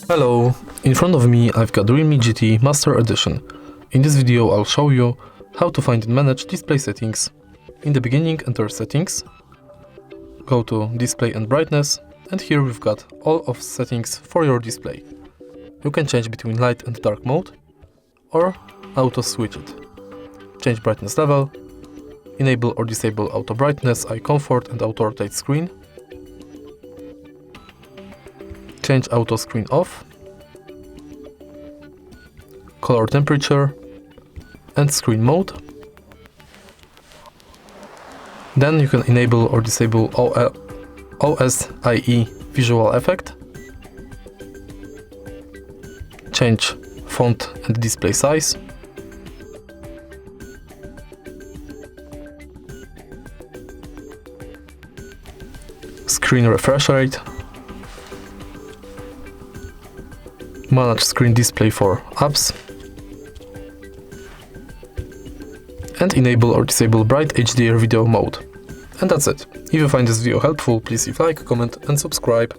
Hello, in front of me I've got Realme GT Master Edition. In this video I'll show you how to find and manage display settings. In the beginning, enter settings, go to display and brightness, and here we've got all of settings for your display. You can change between light and dark mode, or auto switch it. Change brightness level, enable or disable auto brightness, eye comfort and auto rotate screen. Change auto screen off, color temperature and screen mode. Then you can enable or disable OSIE visual effect. Change font and display size. Screen refresh rate. Manage screen display for apps. And enable or disable bright HDR video mode. And that's it. If you find this video helpful, please leave a like, comment and subscribe.